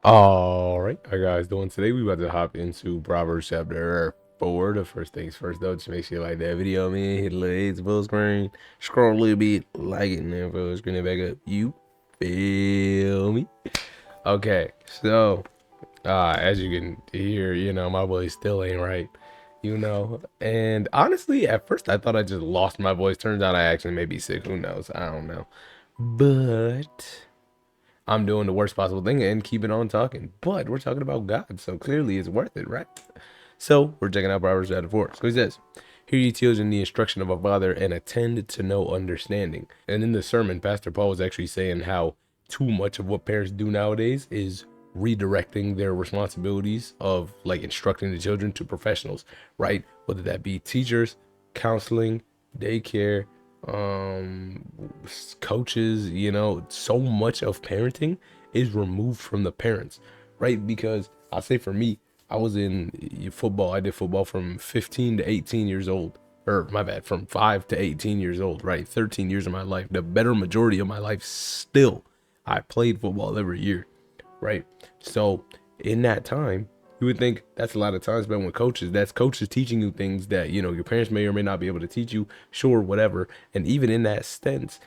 All right, how you guys doing today? We about to hop into Proverbs chapter 4. The first things first, though, just make sure you like that video, man. Hit the little X full screen, scroll a little bit, like it, and then full screen it back up. You feel me? Okay, so as you can hear, my voice still ain't right, And honestly, at first I thought I just lost my voice. Turns out I actually may be sick. Who knows? I don't know, but I'm doing the worst possible thing and keeping on talking. But we're talking about God, so clearly it's worth it, right? So we're checking out Proverbs chapter 4. So he says, "Hear ye children the instruction of a father, and attend to no understanding." And in the sermon, Pastor Paul was actually saying how too much of what parents do nowadays is redirecting their responsibilities of like instructing the children to professionals, right? Whether that be teachers, counseling, daycare, um coaches, so much of parenting is removed from the parents, right? Because I'll say for me, I was in football. I did football from 15 to 18 years old, or my bad, from 5 to 18 years old, right? 13 years of my life, the better majority of my life, still I played football every year, right? So in that time, you would think that's a lot of time spent with coaches. That's coaches teaching you things that your parents may or may not be able to teach you. Sure, whatever. And even in that sense,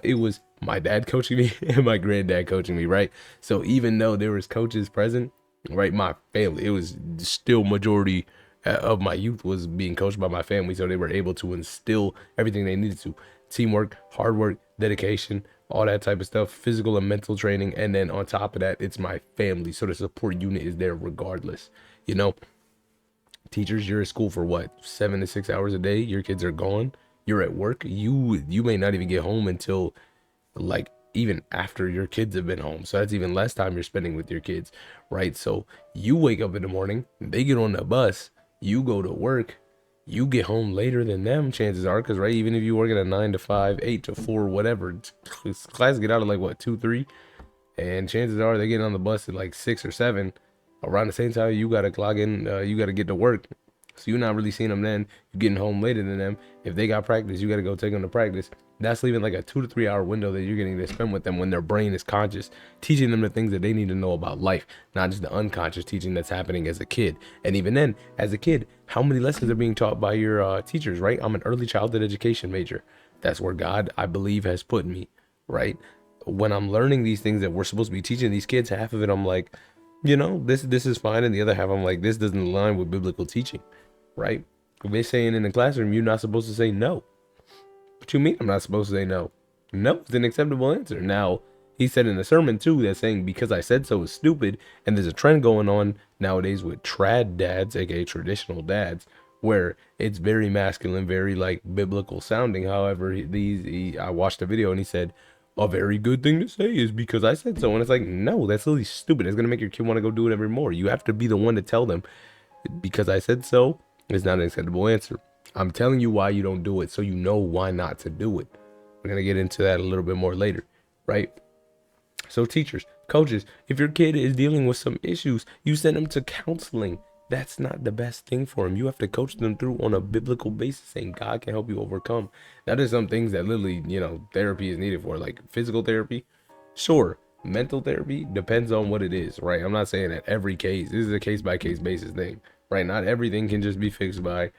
it was my dad coaching me and my granddad coaching me, right? So even though there was coaches present, right, my family, it was still majority of my youth was being coached by my family, so they were able to instill everything they needed to: teamwork, hard work, dedication, all that type of stuff, physical and mental training. And then on top of that, it's my family, so the support unit is there regardless. you know Teachers, you're at school for what, 7 to 6 hours a day. Your kids are gone. You're at work. You may not even get home until like even after your kids have been home, so that's even less time you're spending with your kids, right? So you wake up in the morning, they get on the bus, you go to work, you get home later than them, chances are, because right, even if you work at a 9 to 5, 8 to 4, whatever, class get out at like what, 2 3, and chances are they get on the bus at like 6 or 7, around the same time you gotta clock in, you gotta get to work. So you're not really seeing them then. You're getting home later than them. If they got practice, you gotta go take them to practice. That's leaving like a 2 to 3 hour window that you're getting to spend with them when their brain is conscious, teaching them the things that they need to know about life, not just the unconscious teaching that's happening as a kid. And even then, as a kid, how many lessons are being taught by your teachers, right? I'm an early childhood education major. That's where God, I believe, has put me, right? When I'm learning these things that we're supposed to be teaching these kids, half of it I'm like, this is fine, and the other half I'm like, this doesn't align with biblical teaching, right? They're saying in the classroom you're not supposed to say no. What you mean I'm not supposed to say no? No is an acceptable answer. Now, he said in the sermon too that saying because I said so is stupid, and there's a trend going on nowadays with trad dads, aka traditional dads, where it's very masculine, very like biblical sounding. However, I watched a video and he said a very good thing to say is because I said so, and it's like, no, that's really stupid. It's gonna make your kid want to go do it every more. You have to be the one to tell them because I said so is not an acceptable answer. I'm telling you why you don't do it, so you know why not to do it. We're gonna get into that a little bit more later, right? So teachers, coaches, if your kid is dealing with some issues, you send them to counseling. That's not the best thing for them. You have to coach them through on a biblical basis, saying God can help you overcome. That is some things that literally, therapy is needed for, like physical therapy. Sure, mental therapy depends on what it is, right? I'm not saying that every case, this is a case by case basis thing, right? Not everything can just be fixed by,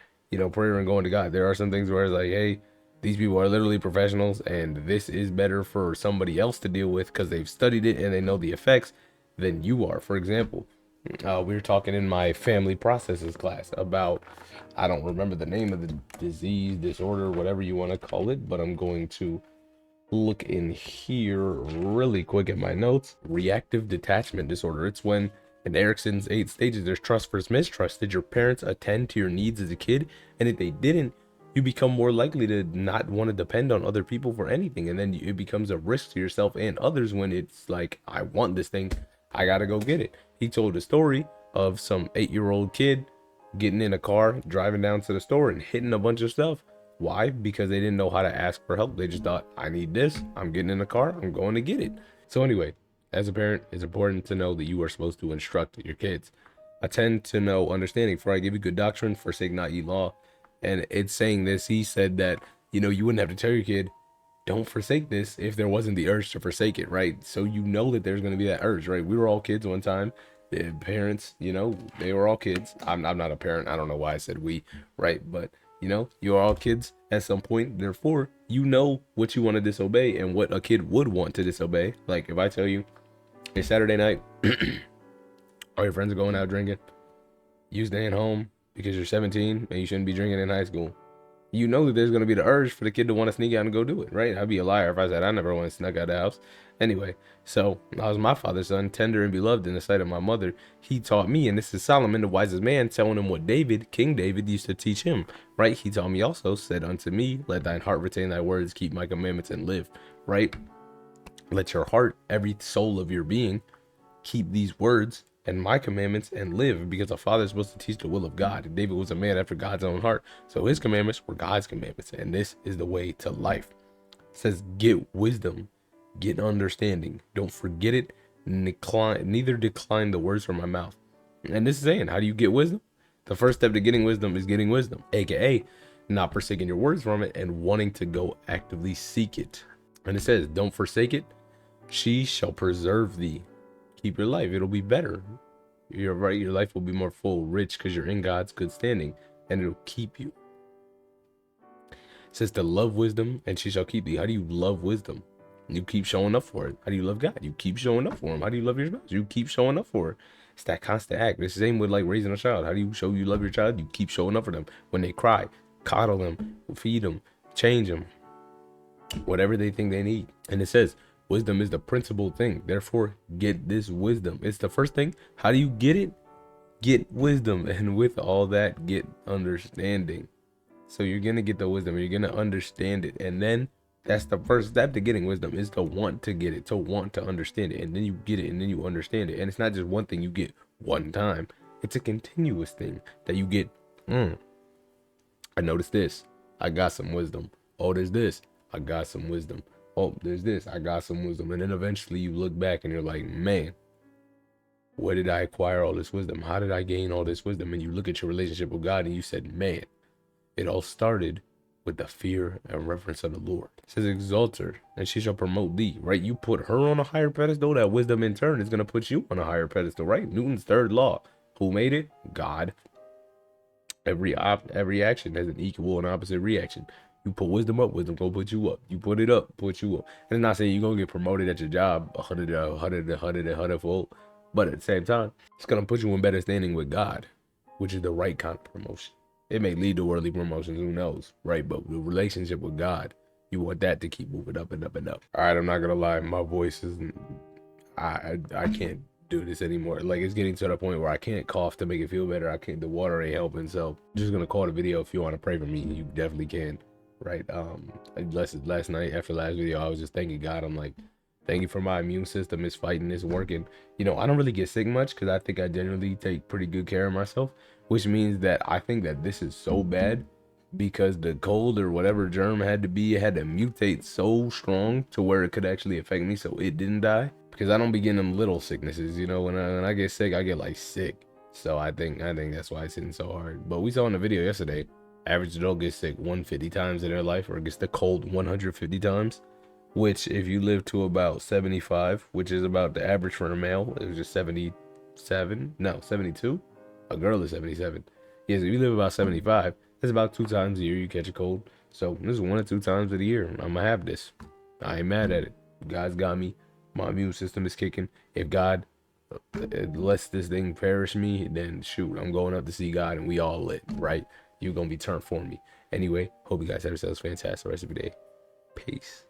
prayer and going to God. There are some things where it's like, hey, these people are literally professionals, and this is better for somebody else to deal with because they've studied it and they know the effects than you are. For example, we were talking in my family processes class about, I don't remember the name of the disease, disorder, whatever you want to call it, but I'm going to look in here really quick at my notes. Reactive detachment disorder. It's when in Erickson's 8 stages, there's trust versus mistrust. Did your parents attend to your needs as a kid? And if they didn't, you become more likely to not want to depend on other people for anything. And then it becomes a risk to yourself and others when it's like, I want this thing, I gotta go get it. He told a story of some 8-year-old kid getting in a car, driving down to the store and hitting a bunch of stuff. Why? Because they didn't know how to ask for help. They just thought, I need this, I'm getting in the car, I'm going to get it. So anyway, as a parent, it's important to know that you are supposed to instruct your kids. Attend to know understanding, for I give you good doctrine, forsake not ye law. And it's saying this, he said that, you wouldn't have to tell your kid, don't forsake this if there wasn't the urge to forsake it, right? So you know that there's going to be that urge, right? We were all kids one time. The parents, they were all kids. I'm not a parent. I don't know why I said we, right? But, you are all kids at some point. Therefore, you know what you want to disobey and what a kid would want to disobey. Like if I tell you, it's Saturday night, all your friends are going out drinking, you staying home because you're 17 and you shouldn't be drinking in high school. You know that there's going to be the urge for the kid to want to sneak out and go do it, right? I'd be a liar if I said I never want to sneak out of the house. Anyway, so I was my father's son, tender and beloved in the sight of my mother. He taught me, and this is Solomon, the wisest man, telling him what King David, used to teach him, right? He taught me also, said unto me, let thine heart retain thy words, keep my commandments and live, right? Let your heart, every soul of your being, keep these words and my commandments and live, because a father is supposed to teach the will of God. And David was a man after God's own heart. So his commandments were God's commandments. And this is the way to life. It says, get wisdom, get understanding. Don't forget it. Neither decline the words from my mouth. And this is saying, how do you get wisdom? The first step to getting wisdom is getting wisdom, aka not forsaking your words from it and wanting to go actively seek it. And it says, don't forsake it. She shall preserve thee. Keep your life. It'll be better. You're right. Your life will be more full, rich, because you're in God's good standing, and it'll keep you. It says to love wisdom, and she shall keep thee. How do you love wisdom? You keep showing up for it. How do you love God? You keep showing up for him. How do you love your spouse? You keep showing up for her. It's that constant act. It's the same with like raising a child. How do you show you love your child? You keep showing up for them. When they cry, coddle them, feed them, change them, whatever they think they need. And it says, wisdom is the principal thing. Therefore, get this wisdom. It's the first thing. How do you get it? Get wisdom. And with all that, get understanding. So you're going to get the wisdom. You're going to understand it. And then that's the first step to getting wisdom, is to want to get it, to want to understand it. And then you get it, and then you understand it. And it's not just one thing you get one time. It's a continuous thing that you get. I noticed this. I got some wisdom. Oh, there's this. I got some wisdom. Oh, there's this. I got some wisdom. And then eventually you look back and you're like, man, where did I acquire all this wisdom? How did I gain all this wisdom? And you look at your relationship with God and you said, man, it all started with the fear and reverence of the Lord. It says, exalt her and she shall promote thee, right? You put her on a higher pedestal, that wisdom in turn is going to put you on a higher pedestal, right? Newton's third law. Who made it? God. Every action has an equal and opposite reaction. You put wisdom up, wisdom gonna put you up. You put it up, put you up. And it's not saying you're gonna get promoted at your job 100 fold, but at the same time, it's gonna put you in better standing with God, which is the right kind of promotion. It may lead to worldly promotions, who knows, right? But the relationship with God, you want that to keep moving up and up and up. All right, I'm not gonna lie, my voice is, I can't do this anymore. Like, it's getting to the point where I can't cough to make it feel better. The water ain't helping. So I'm just gonna call the video. If you want to pray for me, you definitely can. Right. Last night after last video, I was just thanking God. I'm like, thank you for my immune system. It's fighting, it's working. I don't really get sick much because I think I generally take pretty good care of myself, which means that I think that this is so bad because the cold or whatever germ had to mutate so strong to where it could actually affect me, so it didn't die. Because I don't be getting them little sicknesses, when I get sick, I get like sick. So I think that's why it's hitting so hard. But we saw in the video yesterday, average adult gets sick 150 times in their life, or gets the cold 150 times, which if you live to about 75, which is about the average for a male, it was just 72. A girl is 77. Yes, if you live about 75, that's about 2 times a year you catch a cold. So this is 1 or 2 times of the year. I'm gonna have this. I ain't mad at it. God's got me. My immune system is kicking. If God lets this thing perish me, then shoot, I'm going up to see God and we all lit, right? You're gonna be turned for me. Anyway, hope you guys have yourselves a fantastic rest of your day. Peace.